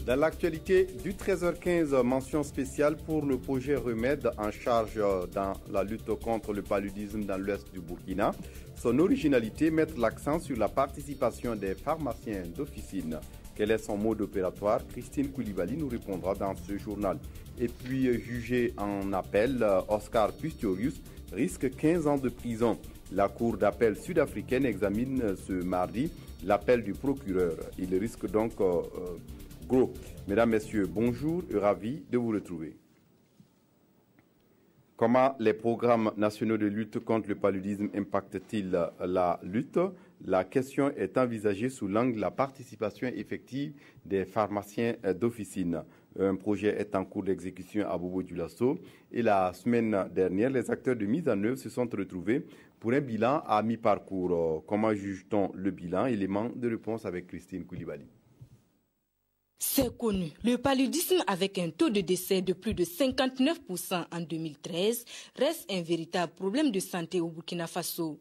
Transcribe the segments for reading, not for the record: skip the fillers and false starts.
Dans l'actualité du 13h15, mention spéciale pour le projet Remède en charge dans la lutte contre le paludisme dans l'ouest du Burkina. Son originalité met l'accent sur la participation des pharmaciens d'officine. Quel est son mode opératoire? Christine Koulibaly nous répondra dans ce journal. Et puis, jugé en appel, Oscar Pistorius risque 15 ans de prison. La Cour d'appel sud-africaine examine ce mardi l'appel du procureur. Il risque donc gros. Mesdames, Messieurs, bonjour et ravi de vous retrouver. Comment les programmes nationaux de lutte contre le paludisme impactent-ils la lutte? La question est envisagée sous l'angle de la participation effective des pharmaciens d'officine. Un projet est en cours d'exécution à Bobo-Dioulasso et la semaine dernière, les acteurs de mise en œuvre se sont retrouvés pour un bilan à mi-parcours. Comment juge-t-on le bilan? Élément de réponse avec Christine Koulibaly. C'est connu, le paludisme avec un taux de décès de plus de 59% en 2013 reste un véritable problème de santé au Burkina Faso.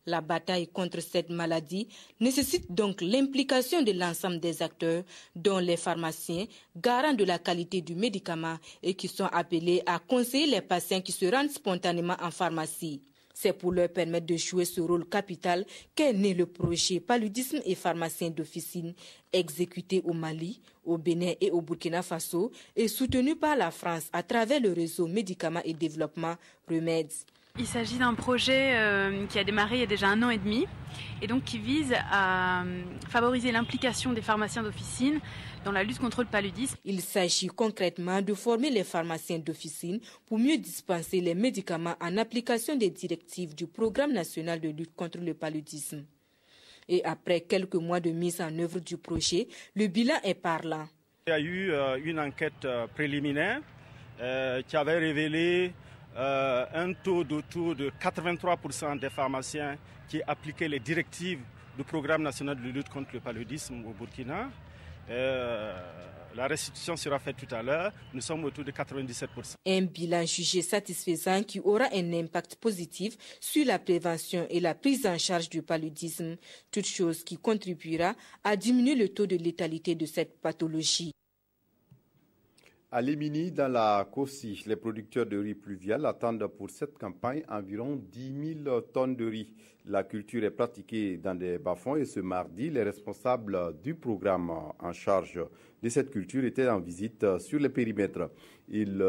La bataille contre cette maladie nécessite donc l'implication de l'ensemble des acteurs, dont les pharmaciens, garants de la qualité du médicament et qui sont appelés à conseiller les patients qui se rendent spontanément en pharmacie. C'est pour leur permettre de jouer ce rôle capital qu'est né le projet Paludisme et pharmaciens d'officine, exécuté au Mali, au Bénin et au Burkina Faso et soutenu par la France à travers le réseau Médicaments et Développement Remède. Il s'agit d'un projet qui a démarré il y a déjà 1 an et demi et donc qui vise à favoriser l'implication des pharmaciens d'officine dans la lutte contre le paludisme. Il s'agit concrètement de former les pharmaciens d'officine pour mieux dispenser les médicaments en application des directives du Programme national de lutte contre le paludisme. Et après quelques mois de mise en œuvre du projet, le bilan est parlant. Il y a eu une enquête préliminaire qui avait révélé un taux d'autour de 83% des pharmaciens qui appliquaient les directives du Programme national de lutte contre le paludisme au Burkina. La restitution sera faite tout à l'heure. Nous sommes autour de 97%. Un bilan jugé satisfaisant qui aura un impact positif sur la prévention et la prise en charge du paludisme, toute chose qui contribuera à diminuer le taux de létalité de cette pathologie. À Limini, dans la Kossi, les producteurs de riz pluvial attendent pour cette campagne environ 10 000 tonnes de riz. La culture est pratiquée dans des bas-fonds et ce mardi, les responsables du programme en charge de cette culture étaient en visite sur le périmètre. Ils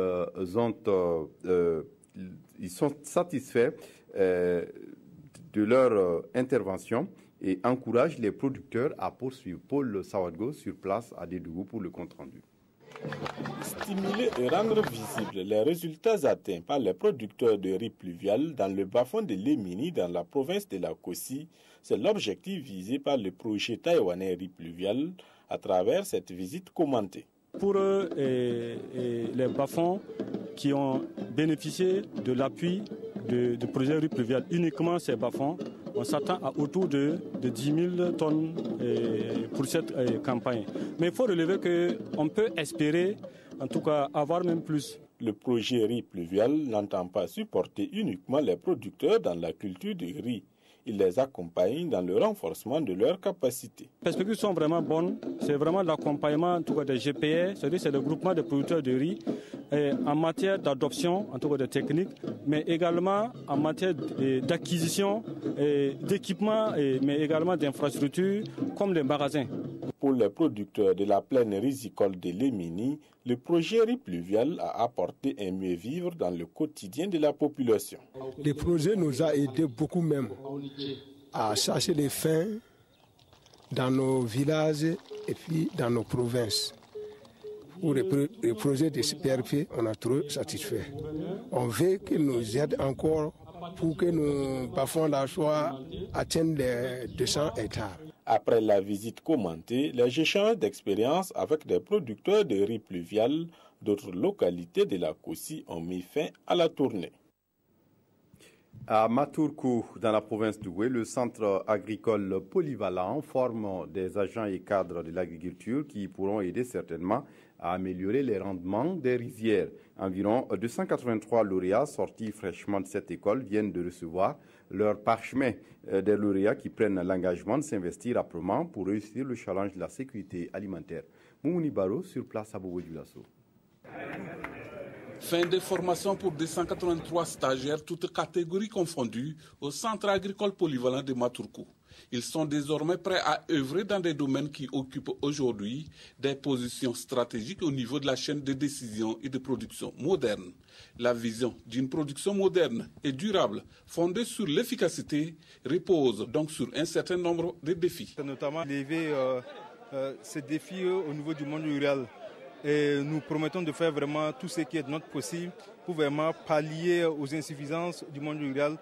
sont satisfaits de leur intervention et encouragent les producteurs à poursuivre. Paul Sawadgo sur place à Dédougou pour le compte-rendu. Stimuler et rendre visibles les résultats atteints par les producteurs de riz pluvial dans le bas-fond de Limini dans la province de la Kossi, c'est l'objectif visé par le projet taïwanais riz pluvial à travers cette visite commentée. Pour les bas-fonds qui ont bénéficié de l'appui du projet riz pluvial, uniquement ces bas-fonds, on s'attend à autour de 10 000 tonnes pour cette campagne. Mais il faut relever qu'on peut espérer, en tout cas, avoir même plus. Le projet riz pluvial n'entend pas supporter uniquement les producteurs dans la culture du riz. Il les accompagne dans le renforcement de leurs capacités. Les perspectives sont vraiment bonnes. C'est vraiment l'accompagnement en tout cas des GPR, c'est le groupement des producteurs de riz, en matière d'adoption, en tout cas de techniques, mais également en matière d'acquisition, d'équipements, mais également d'infrastructures comme les magasins. Pour les producteurs de la plaine risicole de Limini, le projet riz pluvial a apporté un mieux vivre dans le quotidien de la population. Le projet nous a aidé beaucoup même à chercher les fins dans nos villages et puis dans nos provinces. Pour le projet de CPRP, on a trop satisfait. On veut qu'ils nous aident encore pour que nos bas-fonds d'Achoua atteignent les 200 hectares. Après la visite commentée, les échanges d'expérience avec des producteurs de riz pluvial d'autres localités de la Kossi ont mis fin à la tournée. À Matourkou, dans la province d'Oué, le centre agricole polyvalent forme des agents et cadres de l'agriculture qui pourront aider certainement à améliorer les rendements des rizières. Environ 283 lauréats sortis fraîchement de cette école viennent de recevoir leur parchemin, des lauréats qui prennent l'engagement de s'investir âprement pour réussir le challenge de la sécurité alimentaire. Moumouni Baro sur place à Bobo-Dioulasso. Fin de formation pour 283 stagiaires, toutes catégories confondues, au centre agricole polyvalent de Maturkou. Ils sont désormais prêts à œuvrer dans des domaines qui occupent aujourd'hui des positions stratégiques au niveau de la chaîne de décision et de production moderne. La vision d'une production moderne et durable, fondée sur l'efficacité, repose donc sur un certain nombre de défis. Notamment lever ces défis au niveau du monde rural. Et nous promettons de faire vraiment tout ce qui est de notre possible pour vraiment pallier aux insuffisances du monde rural,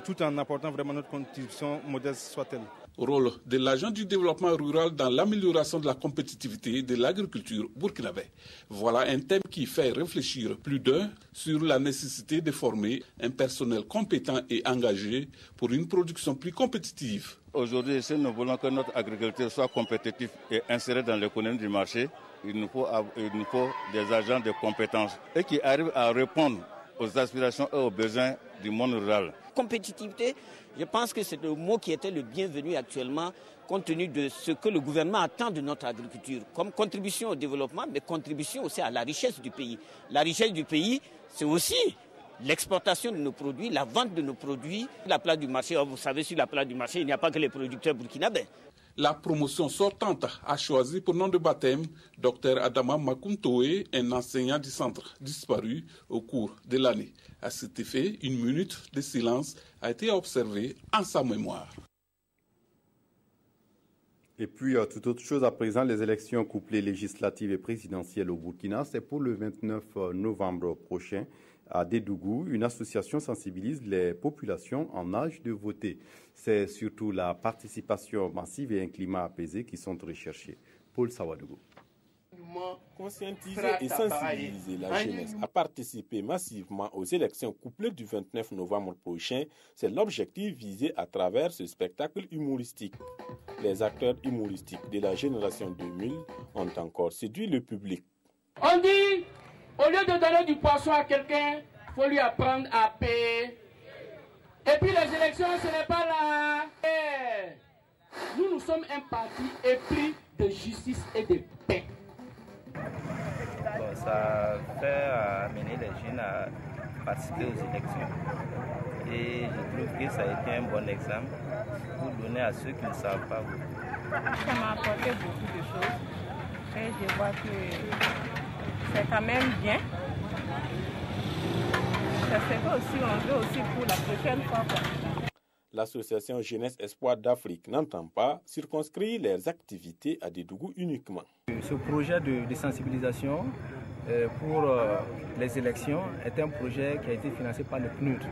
tout en apportant vraiment notre contribution, modeste soit-elle. Rôle de l'agent du développement rural dans l'amélioration de la compétitivité de l'agriculture burkinabé. Voilà un thème qui fait réfléchir plus d'un sur la nécessité de former un personnel compétent et engagé pour une production plus compétitive. Aujourd'hui, si nous voulons que notre agriculture soit compétitive et insérée dans l'économie du marché, il nous faut des agents de compétences et qui arrivent à répondre aux aspirations et aux besoins du monde rural. Compétitivité, je pense que c'est le mot qui était le bienvenu actuellement, compte tenu de ce que le gouvernement attend de notre agriculture, comme contribution au développement, mais contribution aussi à la richesse du pays. La richesse du pays, c'est aussi l'exportation de nos produits, la vente de nos produits, la place du marché. Vous savez, sur la place du marché, il n'y a pas que les producteurs burkinabés. La promotion sortante a choisi pour nom de baptême Dr Adama Makountoé, un enseignant du centre disparu au cours de l'année. À cet effet, une minute de silence a été observée en sa mémoire. Et puis, toute autre chose à présent, les élections couplées législatives et présidentielles au Burkina, c'est pour le 29 novembre prochain. À Dédougou, une association sensibilise les populations en âge de voter. C'est surtout la participation massive et un climat apaisé qui sont recherchés. Paul Sawadougou. Conscientiser et sensibiliser la jeunesse à participer massivement aux élections couplées du 29 novembre prochain, c'est l'objectif visé à travers ce spectacle humoristique. Les acteurs humoristiques de la génération 2000 ont encore séduit le public. On dit, au lieu de donner du poisson à quelqu'un, il faut lui apprendre à payer. Et puis les élections, ce n'est pas là. Nous sommes un parti épris de justice et de paix. Bon, ça fait amener les jeunes à participer aux élections. Et je trouve que ça a été un bon exemple pour donner à ceux qui ne savent pas voter. Ça m'a apporté beaucoup de choses. Et je vois que c'est quand même bien. Ça se fait aussi, on veut aussi pour la prochaine fois. L'association Jeunesse Espoir d'Afrique n'entend pas circonscrire leurs activités à Dédougou uniquement. Ce projet de sensibilisation pour les élections est un projet qui a été financé par le PNUD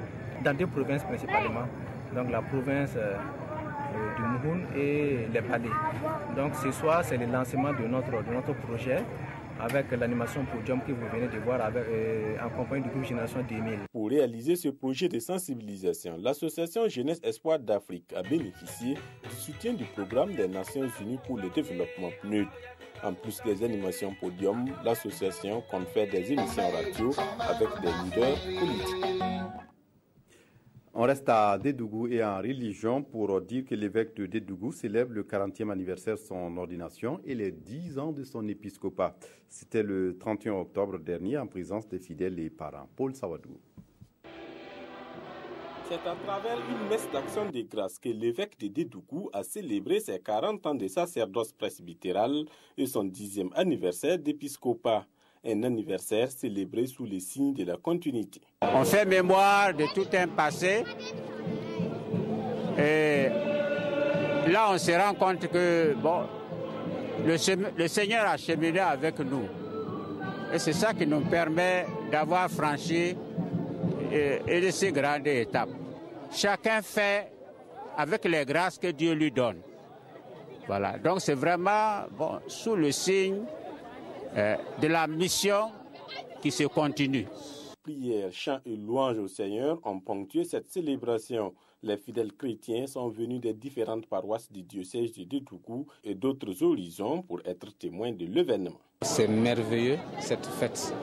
dans deux provinces principalement, donc la province du Mouhoun et les Palais. Donc ce soir, c'est le lancement de notre projet avec l'animation podium que vous venez de voir en compagnie du groupe Génération 2000. Pour réaliser ce projet de sensibilisation, l'association Jeunesse Espoir d'Afrique a bénéficié du soutien du programme des Nations Unies pour le développement PNUD. En plus des animations podium, l'association compte faire des émissions radio avec des leaders politiques. On reste à Dédougou et en religion pour dire que l'évêque de Dédougou célèbre le 40e anniversaire de son ordination et les 10 ans de son épiscopat. C'était le 31 octobre dernier en présence des fidèles et parents. Paul Sawadou. C'est à travers une messe d'action de grâce que l'évêque de Dédougou a célébré ses 40 ans de sacerdoce presbytéral et son 10e anniversaire d'épiscopat. Un anniversaire célébré sous les signes de la continuité. On fait mémoire de tout un passé et là on se rend compte que le Seigneur a cheminé avec nous et c'est ça qui nous permet d'avoir franchi et de ces grandes étapes. Chacun fait avec les grâces que Dieu lui donne. Voilà, donc c'est vraiment sous le signe de la mission qui se continue. Prières, chants et louanges au Seigneur ont ponctué cette célébration. Les fidèles chrétiens sont venus des différentes paroisses du diocèse de Dédougou et d'autres horizons pour être témoins de l'événement. C'est merveilleux cette fête,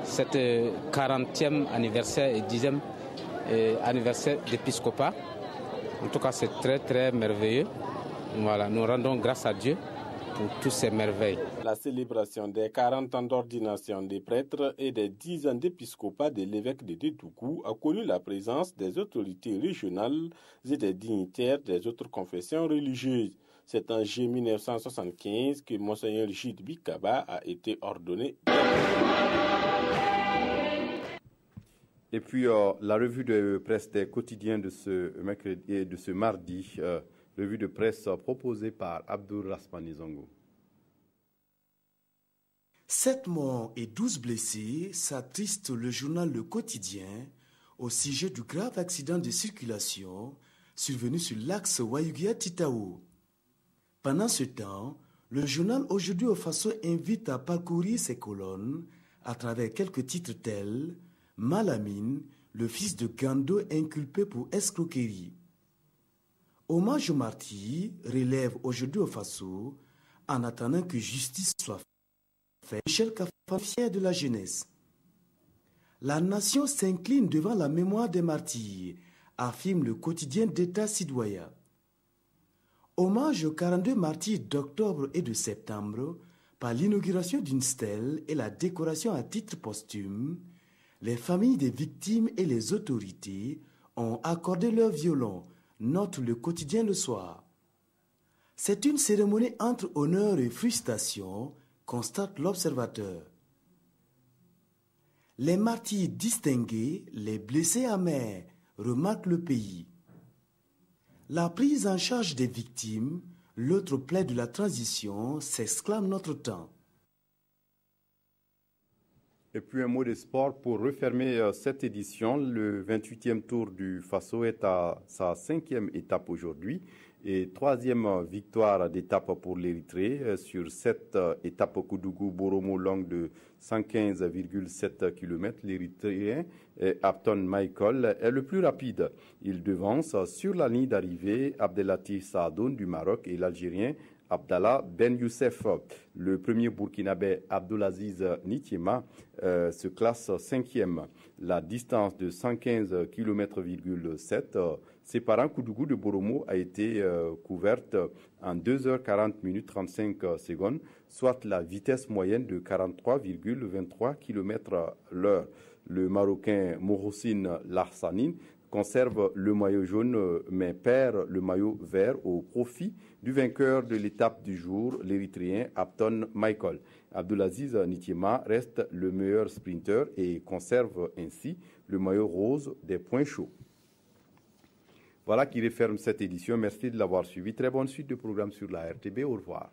cet 40e anniversaire et 10e anniversaire d'épiscopat. En tout cas, c'est très très merveilleux. Voilà, nous rendons grâce à Dieu pour toutes ces merveilles. La célébration des 40 ans d'ordination des prêtres et des 10 ans d'épiscopat de l'évêque de Dédougou a connu la présence des autorités régionales et des dignitaires des autres confessions religieuses. C'est en juillet 1975 que Monseigneur Gide Bikaba a été ordonné. Et puis la revue de presse des quotidiens de ce mercredi et de ce mardi, revue de presse proposée par Abdoul Rasmani Zongo. 7 morts et 12 blessés, s'attriste le journal Le Quotidien au sujet du grave accident de circulation survenu sur l'axe Wayugia-Titao. Pendant ce temps, le journal Aujourd'hui au Faso invite à parcourir ses colonnes à travers quelques titres tels Malamine, le fils de Gando inculpé pour escroquerie. Hommage aux martyrs relève Aujourd'hui au Faso en attendant que justice soit faite. Michel Kaffa, fier de la jeunesse. La nation s'incline devant la mémoire des martyrs, affirme le quotidien d'État citoyen. Hommage aux 42 martyrs d'octobre et de septembre par l'inauguration d'une stèle et la décoration à titre posthume, les familles des victimes et les autorités ont accordé leur violon, note le quotidien Le Soir. C'est une cérémonie entre honneur et frustration, constate l'Observateur. Les martyrs distingués, les blessés amers, remarque Le Pays. La prise en charge des victimes, l'autre plaie de la transition, s'exclame Notre Temps. Et puis un mot de sport pour refermer cette édition. Le 28e tour du Faso est à sa 5e étape aujourd'hui et 3e victoire d'étape pour l'Érythrée sur cette étape Koudougou-Boromo longue de 115,7 km. L'Érythréen Abton Michael est le plus rapide. Il devance sur la ligne d'arrivée Abdelatif Saadoun du Maroc et l'Algérien Abdallah Ben Youssef. Le premier Burkinabé Abdulaziz Nitiema se classe 5e. La distance de 115,7 km séparant Koudougou de Boromo a été couverte en 2h40 minutes 35 secondes, soit la vitesse moyenne de 43,23 km/h. Le Marocain Mohoussine Larsanine conserve le maillot jaune mais perd le maillot vert au profit du vainqueur de l'étape du jour, l'Érythréen Abton Michael. Abdulaziz Nitiema reste le meilleur sprinter et conserve ainsi le maillot rose des points chauds. Voilà qui referme cette édition. Merci de l'avoir suivi. Très bonne suite de programme sur la RTB. Au revoir.